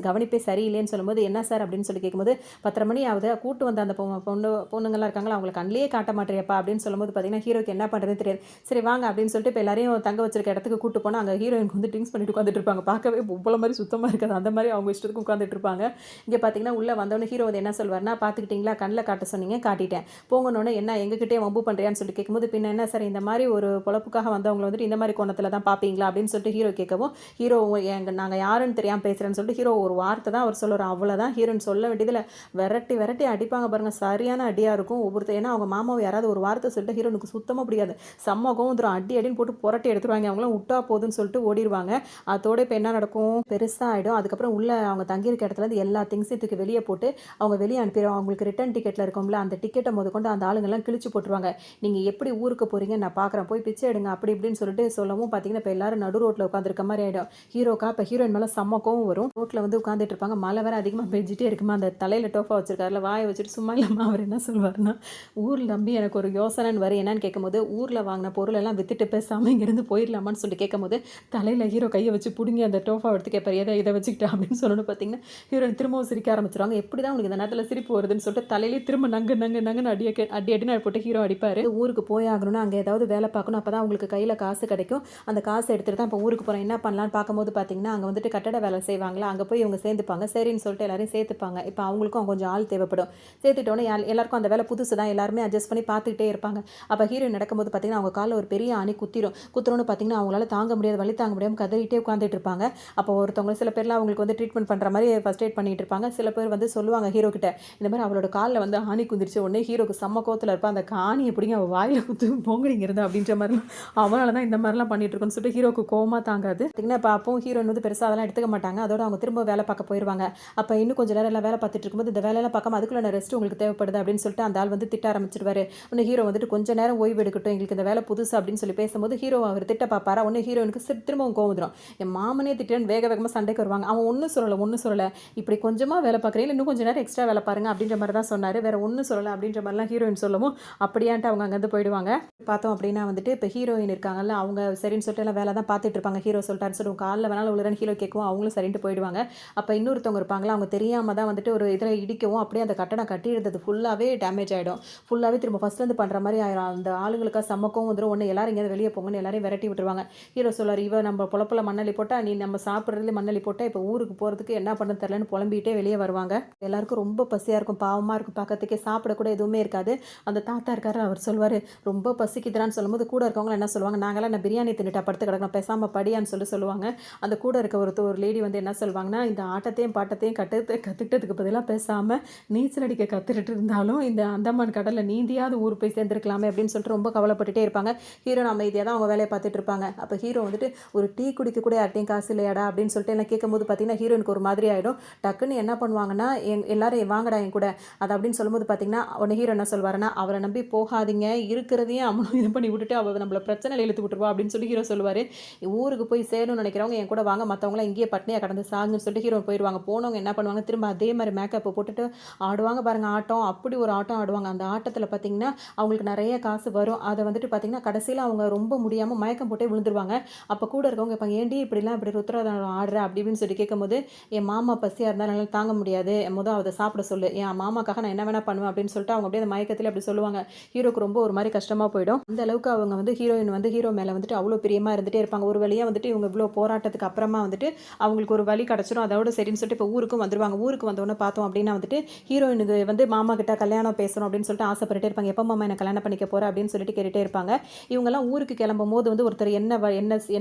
கவனிப்பே சரியில்லைன்னு சொல்லும்போது என்ன சார் அப்படின்னு சொல்லி கேட்கும்போது 10:30 மணி ஆகுது, கூட்டு வந்த அந்த பொண்ணுங்கள்லாம் இருக்காங்களா அவங்களை கண்ணிலே காட்ட மாட்டேறியப்பா அப்படின்னு சொல்லும்போது பார்த்தீங்கன்னா ஹீரோக்கு என்ன பண்ணுறதுன்னு தெரியாது. சரி வாங்க அப்படின்னு சொல்லிட்டு இப்போ எல்லாரையும் தங்க வச்சிருக்க இடத்துக்கு கூட்டு போனால் அங்கே ஹீரோயினுக்கு வந்து ட்ரிங்க்ஸ் பண்ணிட்டு உட்காந்துட்டு இருப்பாங்க. பார்க்கவே பொம்பளை மாதிரி சுத்தமாக இருக்காது. அந்த மாதிரி அவங்க இஷ்டத்துக்கு உட்காந்துட்டு இருப்பாங்க. இங்கே பார்த்தீங்கன்னா உள்ளே வந்தோடனே ஹீரோ வந்து என்ன சொல்வார்னா பார்த்துக்கிட்டிங்களா, கண்ணில் காட்ட சொன்னீங்க காட்டிட்டேன், போங்கன்னொன்னே என்ன எங்ககிட்டே வம்பு பண்ணுறியான்னு சொல்லி கேட்கும்போது பின்ன என்ன சார் இந்த மாதிரி ஒரு பொழப்புக்காக வந்தவங்களை வந்துட்டு இந்த மாதிரி கோணத்தில் தான் பார்ப்பீங்களா அப்படின்னு சொல்லிட்டு ஹீரோ கேட்கவும் ஹீரோ நாங்கள் யாருன்னு தெரியாமல் பேசுகிறேன்னு சொல்லிட்டு ஹீரோ ஒரு வார்த்தை தான் அவர் சொல்லுவார். அவ்வளோதான். ஹீரோயின் சொல்ல வேண்டியதில் விரட்டி அடிப்பாங்க பாருங்கள். சரியான அடியாக இருக்கும் ஒவ்வொருத்தர். ஏன்னா அவங்க மாமாவை யாராவது ஒரு வார்த்தை சொல்லிட்டு ஹீரோனுக்கு சுத்தமாக பிடிக்காது. செம்ம கோவம் வந்துடும். அடின்னு போட்டு புரட்டி எடுத்துருவாங்க. அவங்களாம் விட்டா போதுன்னு சொல்லிட்டு ஓடிடுவாங்க. அதோட இப்போ என்ன நடக்கும், பெருசாக ஆகிடும். அதுக்கப்புறம் உள்ள அவங்க தங்கியிருக்க இடத்துலேருந்து எல்லா திங்ஸையும் தூக்கி வெளியே போட்டு அவங்க வெளியே அனுப்பிடுவாங்க. அவங்களுக்கு ரிட்டன் டிக்கெட்டில் இருக்கும்ல, அந்த டிக்கெட்டை கொண்டு அந்த ஆளுங்கெல்லாம் கிழிச்சு போட்டுருவாங்க. நீங்கள் எப்படி ஊருக்கு போகிறீங்க நான் பார்க்குறேன், போய் பிச்சை எடுங்க அப்படி இப்படின்னு சொல்லிட்டு சொல்லவும் பார்த்தீங்கன்னா இப்போ எல்லாரும் நடு ரோட்டில் உட்காந்துருக்க மாதிரி ஆகிடும். ஹீரோக்கா இப்போ ஹீரோயின் மேலே செம்ம கோவம் வரும். ரோட்டில் வந்து உட்காந்துட்டு இருப்பாங்க. மழை வேறு அதிகமாக பெஞ்சிட்டே இருக்குமா. அந்த தலையில் டோஃபா வச்சிருக்காருல, வாயை வச்சுட்டு சும்மா இல்லாமல் அவர் என்ன சொல்வார்னா ஊரில் நம்பி எனக்கு ஒரு யோசனைன்னு வரும். என்னன்னு கேட்கும்போது ஊரில் வாங்கின பொருள் எல்லாம் வித்துட்டு பேசாமல் இங்கேருந்து போயிடலாமான்னு சொல்லி கேட்கும்போது தலையில் ஹீரோ கையை வச்சு பிடுங்கி அந்த டோஃபா எடுத்து கேட்பார். இதை வச்சுக்கிட்டா அப்படின்னு சொல்லணும். பார்த்தீங்கன்னா ஹீரோயின் திரும்பவும் சிரிக்க ஆரம்பிச்சிருவாங்க. எப்படி தான் உங்களுக்கு இந்த நேரத்தில் சிரிப்பு வருதுன்னு சொல்லிட்டு தலையிலே திரும்ப நங்குன்னு அடி பின்னாடி போட்டு ஹீரோ அடிப்பார். ஊருக்கு போய் ஆகணும்னா அங்கே ஏதாவது வேலை பார்க்கணும், அப்போ தான் அவங்களுக்கு கையில் காசு கிடைக்கும். அந்த காசை எடுத்துகிட்டு தான் இப்போ ஊருக்கு போகிறேன், என்ன பண்ணலான்னு பார்க்கும்போது பார்த்தீங்கன்னா அங்கே வந்துட்டு கட்டட வேலை செய்வாங்களா, அங்கே போய் இவங்க சேர்ந்துப்பாங்க. சரின்னு சொல்லிட்டு எல்லாரையும் சேர்த்துப்பாங்க. இப்போ அவங்களுக்கும் கொஞ்சம் ஆள் தேவைப்படும். சேர்த்துட்டோன்னே எல்லாருக்கும் அந்த வேலை புதுசு தான், எல்லாருமே அட்ஜஸ்ட் பண்ணி பார்த்துக்கிட்டே இருப்பாங்க. அப்போ ஹீரோயின் நடக்கும்போது பார்த்தீங்கன்னா அவங்க காலில் ஒரு பெரிய அணி குத்துறோன்னு பார்த்தீங்கன்னா அவங்களால தாங்க முடியாது, வலி தாங்க முடியாமல் கதறிட்டே உட்காந்துட்டு இருப்பாங்க. அப்போ ஒருத்தவங்க சில பேர்லாம் அவங்களுக்கு வந்து ட்ரீட்மெண்ட் பண்ணுற மாதிரி ஃபர்ஸ்ட் எய்ட் பண்ணிட்டு இருப்பாங்க. சில பேர் வந்து சொல்லுவாங்க ஹீரோ கிட்ட, இந்த மாதிரி அவளோட காலில் வந்து ஆணி குந்திருச்சு. உடனே ஹீரோக்கு செம்ம கோவத்தில் இருப்பா, அந்த காணி எப்படிங்க அவள் வாயில் குத்து போங்கடிங்க இருந்தா அப்படின்ற மாதிரிலாம், அவனால தான் இந்த மாதிரிலாம் பண்ணிட்டு இருக்கோன்னு சொல்லிட்டு ஹீரோக்கு கோவமாக தாங்காது. பார்த்தீங்கன்னா இப்போ அப்பவும் ஹீரோயின் வந்து பெருசாக அதெல்லாம் எடுத்துக்க மாட்டாங்க. அதோட அவங்க திரும்ப வேலை பார்க்க போயிடுவாங்க. அப்போ இன்னும் கொஞ்சம் நேரம் எல்லாம் வேலை பார்த்துட்டு இருக்கும்போது இந்த வேலையெல்லாம் பார்க்காம அதுக்குள்ள ரெஸ்ட் உங்களுக்கு தேவைப்படுது அப்படின்னு சொல்லிட்டு அந்த ஆள் வந்து திட்ட ஆரம்பிச்சிருவாரு. உடனே ஹீரோ வந்துட்டு கொஞ்சம் நேரம் ஓய்வு எடுக்கட்டும், எங்களுக்கு இந்த வேலை புதுசு அப்படின்னு சொல்லி பேசும்போது ஹீரோ அவர் திட்ட பார்ப்பாரா. உடனே ஹீரோனுக்கு திரும்பவும் கோவம் வந்துடும். என் மாமனே திட்டன்னு வேகமாக சண்டைக்கு வருவாங்க. அவன் ஒன்றும் சொல்லலை, இப்படி கொஞ்சமாக வேலை பார்க்குறீங்க, இன்னும் கொஞ்சம் நேரம் எக்ஸ்ட்ரா வேலை பாருங்க அப்படின்ற மாதிரி தான் சொன்னார், வேற ஒன்றும் சொல்லலை அப்படின்ற மாதிரிலாம் ஹீரோயின் சொல்லவும் அப்படியான்ட்டு அவங்க அங்கேருந்து போயிடுவாங்க. பார்த்தோம் அப்படின்னா வந்துட்டு இப்போ ஹீரோயின் இருக்காங்கல்ல, அவங்க சரின்னு சொல்லிட்டு எல்லாம் வேலை தான் பார்த்துட்டு இருப்பாங்க. ஹீரோ சொல்லிட்டாரு சொல்லி காலில் வேணாலும் உள்ளன்னு ஹீரோ கேட்கவும் அவங்களும் சரின்ட்டு போயிடுவாங்க. அப்போ இன்னொருத்தவங்க இருப்பாங்களா, அவங்க தெரியாமல் தான் வந்துட்டு ஒரு இதில் இடிக்கவும் அப்படியே அந்த கட்டணம் கட்டி இருந்தது ஃபுல்லாகவே டேமேஜ் ஆகிடும். ஃபுல்லாகவே திரும்ப ஃபஸ்ட்லேருந்து பண்ணுற மாதிரி ஆயிடும். அந்த ஆளுங்களுக்காக சமக்கவும் வந்துடும். ஒன்று எல்லாரும் எங்கேயாவது வெளியே போங்கன்னு எல்லாரையும் விரட்டி விட்டுருவாங்க. ஹீரோ சொல்லார், இவ நம்ம பொழப்பில் மண்ணள்ளி போட்டால், நீ நம்ம சாப்பிட்றதுல மண்ணள்ளி போட்டால், இப்போ ஊருக்கு போகிறதுக்கு என்ன பண்ண தெரிலன்னு புலம்பிகிட்டே வெளியே வருவாங்க. எல்லாருக்கும் ரொம்ப பசியாக இருக்கும், பாவமாக இருக்கும், பக்கத்துக்கே சாப்பிடக்கூட எதுவுமே இருக்காது. அந்த தாத்தா இருக்காரு, அவர் சொல்வார் ரொம்ப பசிக்குதுறான்னு சொல்லும்போது கூட இருக்கவங்க என்ன சொல்லுவாங்க, நாங்களாம் என்ன பிரியாணி தின்னுட்டா படுத்து கிடக்கணும், பேசாமல் படியான்னு சொல்லுவாங்க. அந்த கூட இருக்க ஒரு லேடி வந்து என்ன சொல்லுவாங்கன்னா, இந்த ஆட்டத்தையும் பாட்டத்தையும் கற்றுக்கிட்டதுக்கு பதிலாக பேசாமல் நீச்சல் அடிக்க கற்றுக்கிட்டு இருந்தாலும் இந்த அந்தமான் கடலில் நீந்தியாவது ஊர் போய் சேர்ந்துருக்கலாமே அப்படின்னு சொல்லிட்டு ரொம்ப கவலைப்பட்டுட்டே இருப்பாங்க. ஹீரோ அமைதியாக தான் அவங்க வேலையை பார்த்துட்டு இருப்பாங்க. அப்போ ஹீரோ வந்துட்டு ஒரு டீ குடிக்க கூட யார்ட்டையும் காசு இல்லையாடா அப்படின்னு சொல்லிட்டு எல்லாம் கேட்கும்போது பார்த்தீங்கன்னா ஹீரோனுக்கு ஒரு மாதிரி ஆகிடும். டக்குன்னு என்ன பண்ணுவாங்கன்னா, எல்லாரும் வாங்கடா என் கூட அது அப்படின்னு சொல்லும்போது பார்த்தீங்கன்னா உடனே ஹீரோ என்ன சொல்வாருன்னா, அவரை நம்பி போகாதீங்க, இருக்கிறதையும் அவனும் இது பண்ணி விட்டுட்டு அவள் நம்மளை பிரச்சனையில் இழுத்து விட்டுருவா அப்படின்னு சொல்லி ஹீரோ சொல்லுவார். ஊருக்கு போய் சேரணும்னு நினைக்கிறவங்க என் கூட வாங்க, மற்றவங்களாம் இங்கேயே பட்னியாக கடந்து சாகுன்னு சொல்லிட்டு ஹீரோ போயிடுவாங்க. போனவங்க என்ன பண்ணுவாங்க, திரும்ப அதே மாதிரி மேக்கப் போட்டுட்டு ஆடுவாங்க பாருங்கள் ஆட்டம். அப்படி ஒரு ஆட்டம் ஆடுவாங்க. அந்த ஆட்டத்தில் பார்த்தீங்கன்னா அவங்களுக்கு நிறைய காசு வரும். அதை வந்துட்டு பார்த்தீங்கன்னா கடைசியில் அவங்க ரொம்ப முடியாமல் மயக்கம் போட்டே விழுந்துருவாங்க. அப்போ கூட இருக்கவங்க இப்போ ஏண்டி இப்படி ருத்ராதானம் ஆடுற அப்படி இப்படின்னு சொல்லி கேட்கும்போது, என் மாமா பசியாக இருந்தால் நல்லா தாங்க முடியாது, முதல் அதை சாப்பிட சொல்லு, என் மாமாக்காக நான் என்ன வேணா பண்ணுவேன் அப்படின்னு சொல்லிட்டு அவங்க அப்படியே அந்த மயக்கத்தில் அப்படி சொல்லுவாங்க. ஹீரோக்கு ரொம்ப ஒரு மாதிரி கஷ்டமாக போயிடும். அந்த அளவுக்கு அவங்க வந்து ஹீரோயின் வந்து ஹீரோ மேலே வந்துட்டு அவ்வளோ பிரியமாக இருந்துகிட்டே இருப்பாங்க. ஒரு வழியாக வந்துட்டு இவங்க இவ்வளோ போராட்டத்துக்கு அப்புறமா வந்துட்டு அவங்களுக்கு ஒரு வழி கிடச்சிடும். அதோட சரின்னு சொல்லிட்டு இப்போ ஊருக்கும் வந்துடுவாங்க. ஊருக்கு வந்தோடனே பார்த்தோம் அப்படின்னா வந்துட்டு ஹீரோயினுக்கு வந்து மாமா கிட்ட கல்யாணம் பேசணும் அப்படின்னு சொல்லிட்டு ஆசைப்பட்டுட்டே இருப்பாங்க. எப்போ மாமா என்ன கல்யாணம் பண்ணிக்க போகிற அப்படின்னு சொல்லிட்டு கேட்டுகிட்டே இருப்பாங்க. இவங்கெல்லாம் ஊருக்கு கிளம்பும் போது வந்து ஒருத்தர்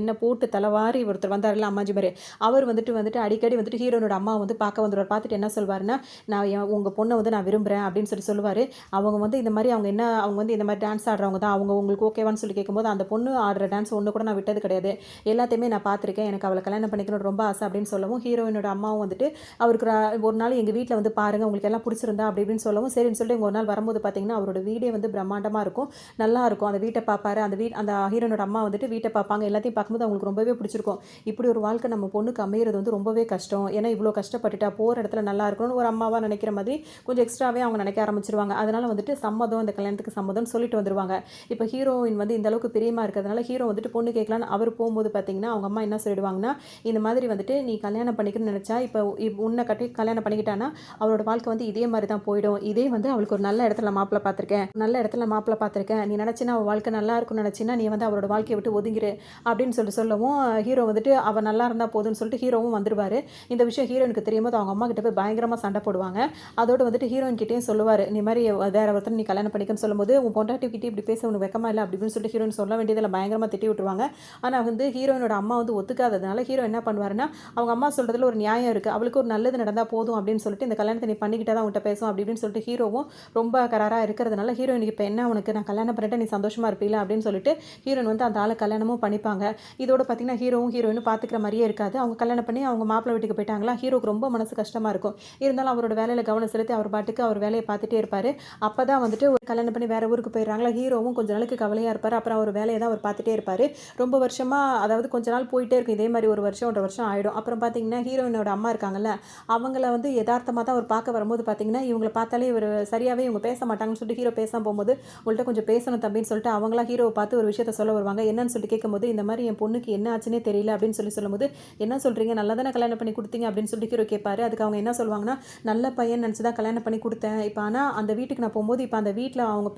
என்ன போட்டு தலைவாரி ஒருத்தர் வந்தார்ல அம்மாஜி மாதிரி, அவர் வந்துட்டு அடிக்கடி வந்துட்டு ஹீரோனோட அம்மா வந்து பார்க்க வந்துடுவார். பார்த்துட்டு என்ன சொல்வாருன்னா, நான் உங்கள் பொண்ணை வந்து நான் விரும்புகிறேன் அப்படின்னு சொல்லுவார். அவங்க வந்து இந்த மாதிரி அவங்க வந்து இந்த மாதிரி டான்ஸ் ஆடுறவங்க தான், அவங்க உங்களுக்கு ஓகேவான்னு சொல்லி கேட்கும்போது, அந்த பொண்ணு ஆடுற டான்ஸ் ஒன்று கூட நான் விட்டது கிடையாது, எல்லாத்தையுமே நான் பார்த்துருக்கேன், எனக்கு அவளை கல்யாணம் பண்ணிக்கணும்னு ரொம்ப ஆசை அப்படின்னு சொல்லவும், ஹீரோயினோட அம்மாவும் வந்துட்டு அவருக்கு ஒரு நாள் எங்கள் வீட்டில் வந்து பாருங்கள் உங்களுக்கு எல்லாம் பிடிச்சிருந்தா அப்படி இப்படின்னு சொல்லவும், சரின்னு சொல்லிட்டு இங்கே ஒரு நாள் வரும்போது பார்த்தீங்கன்னா அவரோட வீடே வந்து பிரம்மாண்டமாக இருக்கும், நல்லா இருக்கும். அந்த வீட்டை பார்ப்பாரு. அந்த ஹீரோனோட அம்மா வந்துட்டு வீட்டை பார்ப்பாங்க. எல்லாத்தையும் பார்க்கும்போது அவங்களுக்கு ரொம்பவே பிடிச்சிருக்கும். இப்படி ஒரு வாழ்க்கை நம்ம பொண்ணுக்கு அமையிறது வந்து ரொம்பவே கஷ்டம், ஏன்னா இவ்வளோ கஷ்டப்பட்டுட்டா போகிற இடத்துல நல்லா இருக்கணும்னு ஒரு அம்மாவாக நினைக்கிற மாதிரி கொஞ்சம் எக்ஸ்ட்ராவே அவங்க நினைக்க ஆரம்பிச்சிருவாங்க. அதனால வந்துட்டு சம்மதம், இந்த கல்யாணத்துக்கு சம்மதம்னு சொல்லிட்டு வந்துருவாங்க. இப்போ ஹீரோயின் வந்து இந்த அளவுக்கு பிரியமாக இருக்கிறதுனால ஹீரோ வந்துட்டு பொண்ணு கேட்கலான்னு அவர் போகும்போது பார்த்தீங்கன்னா அவங்க அம்மா என்ன சொல்லிடுவாங்கன்னா, இந்த மாதிரி வந்துட்டு நீ கல்யாணம் பண்ணிக்கணும்னு நினச்சா இப்போ உன்னை கட்டி கல்யாணம் பண்ணிக்கிட்டான்னா அவளோட வாழ்க்கை வந்து இதே மாதிரி தான் போயிடும். இதே வந்து அவளுக்கு ஒரு நல்ல இடத்துல மாப்பிள்ளை பார்த்துருக்கேன், நீ நினச்சினா அவள் வாழ்க்கை நல்லா இருக்கும்னு நினச்சின்னா நீ வந்து அவளோட வாழ்க்கையை விட்டு ஒதுங்கிரு அப்படின்னு சொல்லவும் ஹீரோ வந்துட்டு அவள் நல்லா இருந்தால் போதும்னு சொல்லிட்டு ஹீரோவும் வந்துடுவார். இந்த விஷயம் ஹீரோனுக்கு தெரியும்போது அவங்க அம்மா கிட்ட போய் பயங்கரமாக சண்டை போடுவாங்க. அதோடு வந்துட்டு ஹீரோயின் கிட்டேயும் சொல்லுவார், நீ மாதிரி வேற ஒருத்தர் நீ கல்யாணம் பண்ணிக்கன்னு சொல்லும்போது உன் பொண்டாட்டி கிட்டே இப்படி பேச உனக்கு வெக்கமா இல்லை அப்படின்னு சொல்லிட்டு ஹீரோயின் சொல்ல வேண்டியதில் பயங்கரமாக திட்டி விட்டுருவாங்க. ஆனால் வந்து ஹீரோயினோட அம்மா வந்து ஒத்துக்காததுனால ஹீரோ என்ன பண்ணுவாருன்னா, அவங்க அம்மா சொல்கிறதுல ஒரு நியாயம் இருக்குது, அவளுக்கு ஒரு நல்லது நடந்தால் போதும் அப்படின்னு சொல்லிட்டு இந்த கல்யாணத்தை நீ பண்ணிக்கிட்டே தான் உன்ட்ட பேசும் அப்படின்னு சொல்லிட்டு ஹீரோவும் ரொம்ப கராராக இருக்கிறதுனால ஹீரோயினுக்கு இப்போ என்ன உனக்கு நான் கல்யாணம் பண்ணிட்டு நீ சந்தோஷமாக இருப்பீங்களா அப்படின்னு சொல்லிட்டு ஹீரோயின் வந்து அந்த ஆளை கல்யாணமும் பண்ணிப்பாங்க. இதோட பார்த்தீங்கன்னா ஹீரோயினும் பார்த்துக்கிற மாதிரியே இருக்காது. அவங்க கல்யாணம் பண்ணி அவங்க மாப்பிள்ளை வீட்டுக்கு போயிட்டாங்களா, ஹீரோக்கு ரொம்ப மனசு கஷ்டமாக இருக்கும். இருந்தாலும் அவரோட வேலையில் கவனம் செலுத்தி அவர் பாட்டுக்கு அவர் வேலையை பார்த்துட்டே இருப்பார். அப்போ தான் வந்துட்டு ஒரு கல்யாணம் பண்ணி வேறு ஊருக்கு போயிடுறாங்களா, ஹீரோவும் கொஞ்ச நாளுக்கு கவலையாக இருப்பார். அப்புறம் அவர் வேலையை தான் அவர் பார்த்துட்டே இருப்பார். ரொம்ப வருஷமாக, அதாவது கொஞ்ச நாள் போயிட்டே இருக்கும், இதே மாதிரி 1 வருஷம் ஆகிடும். அப்புறம் பார்த்தீங்கன்னா ஹீரோயினோட அம்மா இருக்காங்கல்ல, அவங்கள வந்து யதார்த்தமாக தான் அவர் பார்க்க வரும்போது பார்த்தீங்கன்னா இவங்களை பார்த்தாலே இவர் சரியாகவே இவங்க பேச மாட்டாங்கன்னு சொல்லிட்டு ஹீரோ பேசாமல் போகும்போது, உங்கள்கிட்ட கொஞ்சம் பேசணும் தம்பின்னு சொல்லிட்டு அவங்களா ஹீரோவை பார்த்து ஒரு விஷயத்த சொல்ல வருவாங்க. என்னன்னு சொல்லிட்டு கேட்கும்போது, இந்த மாதிரி என் பொண்ணுக்கு என்ன ஆச்சுன்னே தெரியல அப்படின்னு சொல்லும்போது, என்ன சொல்கிறீங்க, நல்லா தானே கல்யாணம் பண்ணி கொடுத்தீங்க அப்படின்னு சொல்லிட்டு ஹீரோ கேட்பாரு. அதுக்கு அவங்க என்ன சொல்லுவாங்கன்னா, நல்ல பையன் நினச்சி தான் கல்யாணம் பண்ணி கொடுத்தேன், இப்போ ஆனால் அந்த வீட்டுக்கு நான் போகும்போது இப்போ அந்த வீட்டில் அவங்க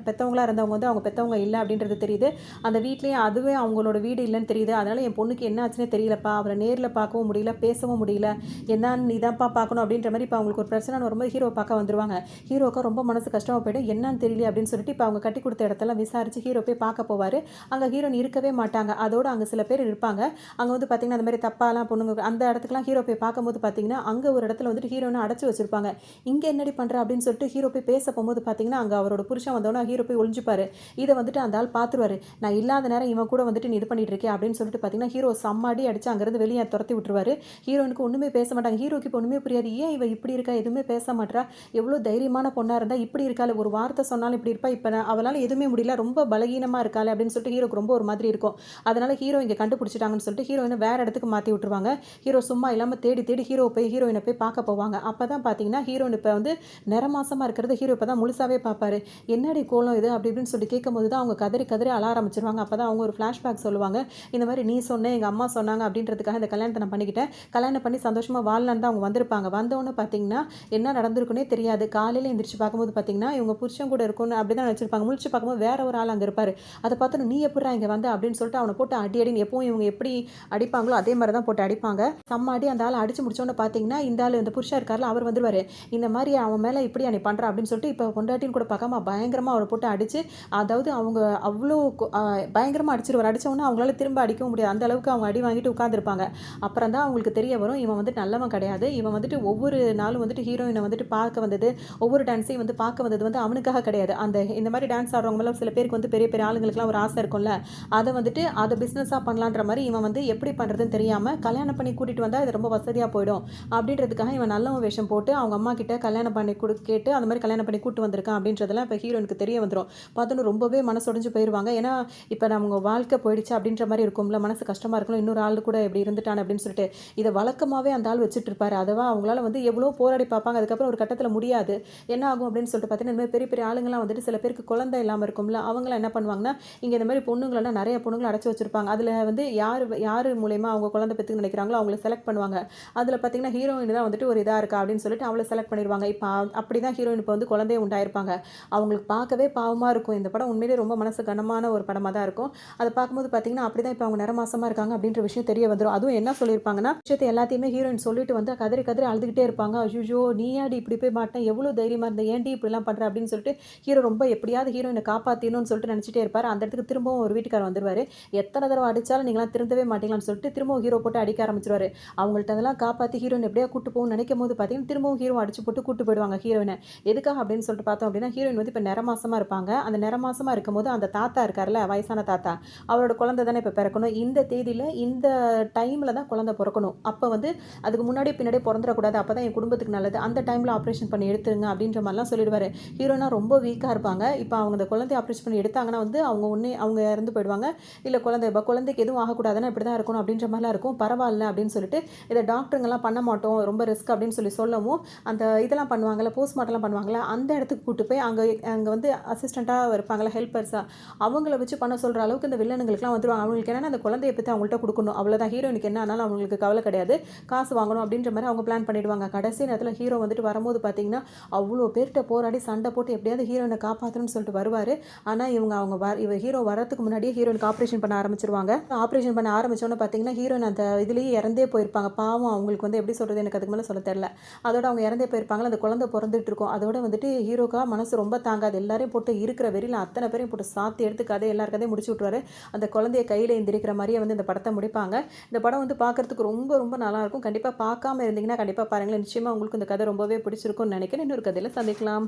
பெற்றவங்களா இருந்தவங்க வந்து அவங்க பெற்றவங்க இல்லை அப்படின்றது தெரியுது. அந்த வீட்லேயே அதுவே அவங்களோட வீடு இல்லைன்னு தெரியுது. அதனால் என் பொண்ணுக்கு என்ன ஆச்சுன்னே தெரியலப்பா, அவரை நேரில் பார்க்கவும் முடியல, பேசவும் முடியல, என்னன்னு நீ தான்ப்பா பார்க்கணும் அப்படின்ற மாதிரி இப்போ அவங்களுக்கு ஒரு பிரச்சனைன்னு வரும்போது ஹீரோ பார்க்க வந்துருவாங்க. ஹீரோவுக்கு ரொம்ப மனசு கஷ்டமாக போயிடும். என்னன்னு தெரியல அப்படின்னு சொல்லிட்டு இப்போ அவங்க கட்டி கொடுத்த இடத்தெல்லாம் விசாரித்து ஹீரோ போய் பார்க்க போவார். அங்கே ஹீரோயின் இருக்கவே மாட்டாங்க. அதோடு அங்கே சில பேர் இருப்பாங்க. அங்கே வந்து பார்த்திங்கன்னா அந்த மாதிரி தப்பாலாம் பொண்ணுங்க அந்த இடத்துக்குலாம் ஹீரோ போய் பார்க்கும்போது பார்த்திங்கன்னா அங்கே ஒரு இடத்துல வந்துட்டு ஹீரோனை அடைச்சி வச்சிருப்பாங்க. இங்கே என்னடி பண்ணுற அப்படின்னு சொல்லிட்டு ஹீரோ போய் பேச போகும்போது பார்த்திங்கன்னா அங்கே அவரோட புருஷன் வந்தோன்னா ஹீரோ போய் ஒளிஞ்சுப்பார். இதை வந்துட்டு அந்த ஆள் பார்த்துருவாரு. நான் இல்லாத நேரம் இவன் கூட வந்துட்டு நீ இது பண்ணிட்டு இருக்கே அப்படின்னு சொல்லிட்டு பார்த்திங்கன்னா ஹீரோ சம்மாடி அடிச்சு அங்கேருந்து வெளியே துரத்தி விட்டுருவாரு. ஹீரோனுக்கு ஒன்றுமே பேச மாட்டாங்க. ஹீரோக்கு இப்போ ஒன்றுமே புரியாது. ஏன் இவ இப்படி இருக்கா, எதுவுமே பேச மாட்டா, எவ்வளோ தைரியமான பொண்ணாக இருந்தால் இப்படி இருக்காள், ஒரு வார்த்தை சொன்னாலும் இப்படி இருப்பா, இப்போ அவளால் எதுவுமே முடியல, ரொம்ப பலகீனமாக இருக்காள் அப்படின்னு சொல்லிட்டு ஹீரோக்கு ரொம்ப ஒரு மாதிரி இருக்கும். அதனால் ஹீரோ இங்கே கண்டுபிடிச்சிட்டாங்கன்னு சொல்லிட்டு ஹீரோயினை வேறு இடத்துக்கு மாற்றி விட்டுருவாங்க. ஹீரோ சும்மா இல்லாமல் தேடி தேடி ஹீரோயினை போய் பார்க்க போவாங்க. அப்போ தான் பார்த்தீங்கன்னா ஹீரோயின் இப்போ வந்து நிறமாசமாக இருக்கிறது ஹீரோ இப்போ தான் முழுசாவே பார்ப்பாரு. என்னடி கோலம் இது அப்படி இப்படின்னு சொல்லி கேட்கும்போது தான் அவங்க கதறி கதறி அழ ஆரம்பிச்சிருவாங்க. அப்போ தான் அவங்க ஒரு ஃப்ளாஷ்பேக் சொல்லுவாங்க. இந்த மாதிரி நீ சொன்ன எங்கள் அம்மா சொன்னாங்க அப்படின்றதுக்காக இந்த கல்யாணத்தை நான் பண்ணிக்கிட்டேன், கல்யாணம் பண்ணி சந்தோஷமாக வாழலான்னு தான் அவங்க வந்திருப்பாங்க. வந்தோன்னு பார்த்தீங்கன்னா என்ன நடந்திருக்குன்னே தெரியாது. காலையில் எந்திரிச்சு பார்க்கும்போது பார்த்தீங்கன்னா இவங்க புருஷன் கூட இருக்கும்னு அப்படி தான் வச்சிருப்பாங்க. முழிச்சு பார்க்கும்போது வேற ஒரு ஆள் அங்கே இருப்பார். அதை பார்த்து நீ எப்படிடா இங்கே வந்து அப்படின்னு சொல்லிட்டு அவனை போட்டு அடி அடின்னு எப்பவும் இவங்க எப்படி அடிப்பாங்களோ அதே மாதிரி தான் போட்டு அடிப்பாங்க. செம்ம அடி. அந்த ஆள் அடிச்சு முடிச்சோன்னு பார்த்தீங்கன்னா இந்த ஆள் இந்த புருஷன் இருக்கார்ல அவர் வந்துருவார். இந்த மாதிரி அவன் மேலே இப்படி நீ பண்ணுற அப்படின்னு சொல்லிட்டு இப்போ பொண்டாட்டின்னு கூட பார்க்காம பயங்கரமாக அவரை போட்டு அடிச்சு, அதாவது அவங்க அவ்வளோ பயங்கரமாக அடிச்சிருவார். அடித்தவொன்னே அவங்களால திரும்ப அடிக்கவும் முடியாது. அந்த அளவுக்கு அவங்க அடி வாங்கிட்டு உட்காந்துருப்பாங்க. அப்புறம் தான் அவங்களுக்கு தெரிய வரும் இவன் வந்துட்டு நல்லவன் கிடையாது. இவன் வந்துட்டு ஒவ்வொரு நாளும் வந்துட்டு ஹீரோயினை வந்துட்டு பார்க்க வந்தது, ஒவ்வொரு டான்ஸையும் வந்து பார்க்க வந்தது வந்து அவனுக்காக கிடையாது. இந்த மாதிரி டான்ஸ் ஆடுறவங்க மேலே சில பேருக்கு வந்து பெரிய பெரிய ஆளுங்களுக்குலாம் ஒரு ஆசை இருக்கும்ல, அதை வந்துட்டு அதை பிஸ்னஸாக பண்ணலான்ற மாதிரி இவன் வந்து எப்படி பண்ணுறதுன்னு தெரியாமல் கல்யாணம் பண்ணி கூட்டிகிட்டு வந்தால் இது ரொம்ப வசதியாக போயிடும் அப்படின்றதுக்காக இவன் நல்லவன் வேஷம் போட்டு அவங்க அம்மா கிட்ட கல்யாணம் பண்ணி கேட்டு அந்த மாதிரி கல்யாணம் பண்ணி கூட்டு வந்திருக்கான் அப்படின்றதெல்லாம் இப்போ ஹீரோனுக்கு தெரிய வந்துடும். பார்த்தோன்னு ரொம்பவே மனசொடைஞ்சு போயிடுவாங்க. ஏன்னா இப்போ நம்ம வாழ்க்கை போயிடுச்சு அப்படின்ற மாதிரி இருக்கும்ல, மனசு கஷ்டமாக இருக்கணும், இன்னொரு ஆள் கூட எப்படி இருந்துட்டான் அப்படின்னு சொல்லிட்டு இதை வழக்கமாகவே அந்த ஆள் வச்சுட்டு இருப்பாரு. அதுவா அவங்களால வந்து எவ்வளோ போராடி பார்ப்பாங்க. அதுக்கப்புறம் ஒரு கட்டத்தில் முடியாது. என்ன ஆகும் அப்படின்னு சொல்லிட்டு பார்த்தீங்கன்னா இந்த மாதிரி பெரிய பெரிய ஆளுங்களாம் வந்துட்டு சில பேருக்கு குழந்தை இல்லாமல் இருக்கும்ல, அவங்களாம் என்ன பண்ணுவாங்கன்னா இங்கே இந்த மாதிரி பொண்ணுங்களெல்லாம் நிறைய பொண்ணுங்களை அடைச்சி வச்சிருப்பாங்க. அதில் வந்து யார் மூலயமா அவங்க குழந்தை பெற்றுக்கு நினைக்கிறாங்களோ அவங்கள செலக்ட் பண்ணுவாங்க. அதில் பார்த்தீங்கன்னா ஹீரோயின் தான் வந்துட்டு ஒரு இதாக இருக்கா அப்படின்னு சொல்லிட்டு அவளை செலக்ட் பண்ணிடுவாங்க. இப்போ அப்படி தான் ஹீரோயின் இப்போ வந்து குழந்தைய உண்டாயிருப்பாங்க. அவங்களுக்கு பார்க்கவே பாவமாக இருக்கும். இந்த படம் உண்மையிலே ரொம்ப மனசு கனமான ஒரு படமாக தான் இருக்கும். அதை பார்க்கும்போது பார்த்தீங்கன்னா அப்படி தான் இப்போ அவங்க நிறமாசமாக இருக்காங்க அப்படின்ற விஷயம் தெரிய வந்துடும். அதுவும் என்ன சொல்லியிருப்பாங்கன்னா விஷயத்தை எல்லாத்தையுமே ஹீரோயின் சொல்லிட்டு வந்து கதறி கதறி அழுதுகிட்டே இருப்பாங்க. ஐயோ நீ ஏடி இப்படி போய் மாட்டேன், எவ்வளோ தைரியமாக இருந்த, ஏன்டி இப்படிலாம் பண்ணுற அப்படின்னு சொல்லிட்டு ஹீரோ ரொம்ப எப்படியாவது ஹீரோயினை காப்பாற்றணும்னு சொல்லிட்டு நினச்சிட்டே இருப்பார். அந்த இடத்துக்கு திரும்பவும் ஒரு வீட்டுக்காரர் வந்துருவார். எத்தனை தடவை அடித்தாலும் நீங்களாம் திருந்தவே மாட்டீங்களான்னு சொல்லிட்டு திரும்பவும் ஹீரோ போட்டு அடிக்க ஆரம்பிச்சிருவாரு. அவங்கள்ட்ட அதெல்லாம் காப்பாற்றி ஹீரோயின் எப்படியா கூட்டு போகணும்னு நினைக்கும் போது பார்த்தீங்கன்னா திரும்பவும் ஹீரோ அடிச்சு போட்டு கூட்டு போயிடுவாங்க ஹீரோயினை. எதுக்காக அப்படின்னு சொல்லிட்டு பார்த்தோம் அப்படின்னா ஹீரோயின் வந்து இப்போ நிறமாசமாக இருப்பாங்க. அந்த நிறமாசமாக இருக்கும்போது அந்த தாத்தா இருக்கார்ல, வயசான தாத்தா, அவரோட குழந்தை தானே இப்போ பிறக்கணும். இந்த தேதியில் இந்த டைமில் தான் குழந்தை பிறக்கணும். அப்போ வந்து அதுக்கு முன்னாடி பின்னாடி பிறந்துடக்கூடாது, அப்போ தான் என் குடும்பத்துக்கு நல்லது, அந்த டைமில் ஆப்ரேஷன் பண்ணி எடுத்துருங்க அப்படின்ற மாதிரிலாம் சொல்லிடுவார். ஹீரோனா ரொம்ப வீக்காக இருப்பாங்க. இப்போ அவங்க அந்த குழந்தைய ஆப்ரேஷன் பண்ணி எடுத்தாங்கன்னா வந்து அவங்க இறந்து போயிடுவாங்க. இல்லை குழந்தைக்கு எதுவும் ஆகக்கூடாதுன்னா இப்படி தான் இருக்கணும் அப்படின்ற மாதிரிலாம் இருக்கும். பரவாயில்ல அப்படின்னு சொல்லிட்டு இதை டாக்டருங்கெல்லாம் பண்ண மாட்டோம், ரொம்ப ரிஸ்க் அப்படின்னு சொல்லவும் அந்த இதெல்லாம் பண்ணுவாங்கள்ல, போஸ்ட்மார்ட்டம்லாம் பண்ணுவாங்களா, அந்த இடத்துக்கு கூட்டு போய் அங்கே வந்து அசிஸ்டண்ட்டாக இருப்பாங்களா, ஹெல்ப்பர்ஸாக, அவங்கள வச்சு பண்ண சொல்கிற அளவுக்கு இந்த வில்லனுங்களுக்குலாம் வந்துடுவாங்க. அவங்களுக்கு என்னென்னா அந்த குழந்தைய பற்றி அவங்கள்ட்ட கொடுக்கணும், அவ்வளோதான். ஹீரோயினுக்கு என்ன ஆனாலும் அவங்களுக்கு கவலை கிடையாது, காசு வாங்கணும் அப்படின்ற மாதிரி அவங்க பிளான் பண்ணிடுவாங்க. கடைசி நேரத்தில் ஹீரோ வந்துட்டு வரும்போது பார்த்தீங்கன்னா அவ்வளோ பேர்கிட்ட போராடி சண்டை போட்டு எப்படியாவது ஹீரோயினை காப்பாற்றணும்னு சொல்லிட்டு வருவார். ஆனால் இவர் ஹீரோ வரத்துக்கு முன்னாடியே ஹீரோயினுக்கு ஆப்ரேஷன் பண்ண ஆரம்பிச்சிருவாங்க. ஆப்ரேஷன் பண்ண ஆரம்பிச்சோன்னு பார்த்தீங்கன்னா ஹீரோயின் அந்த இதுலேயே இறந்தே போயிருப்பாங்க. பாவம், அவங்களுக்கு வந்து எப்படி சொல்கிறது, எனக்கு அதுக்கு மேலே சொல்ல தெரியல. அதோட அவங்க இறந்தே போயிருப்பாங்களா, அந்த குழந்தை பிறந்துட்டு இருக்கும். அதோட வந்துட்டு ஹீரோக்கா மனசு ரொம்ப தாங்காது. எல்லாரையும் போட்டு இருக்கிற வெறியில் அத்தனை பேரையும் போட்டு சாத்தி எடுத்து எல்லார் கதையும் முடிச்சு விட்டுருவாரு. அந்த குழந்தைய கையில் எந்திரிக்கிற மாதிரியே வந்து இந்த படத்தை முடிப்பாங்க. இந்த படம் வந்து பார்க்கறதுக்கு ரொம்ப ரொம்ப நல்லாயிருக்கும். கண்டிப்பாக பார்க்காம இருந்தீங்கன்னா கண்டிப்பாக பாருங்களேன். நிச்சயமாக உங்களுக்கு இந்த கதை ரொம்பவே பிடிச்சிருக்கும்னு நினைக்கிறேன். இன்னொரு கதையில் சந்திக்கலாம்.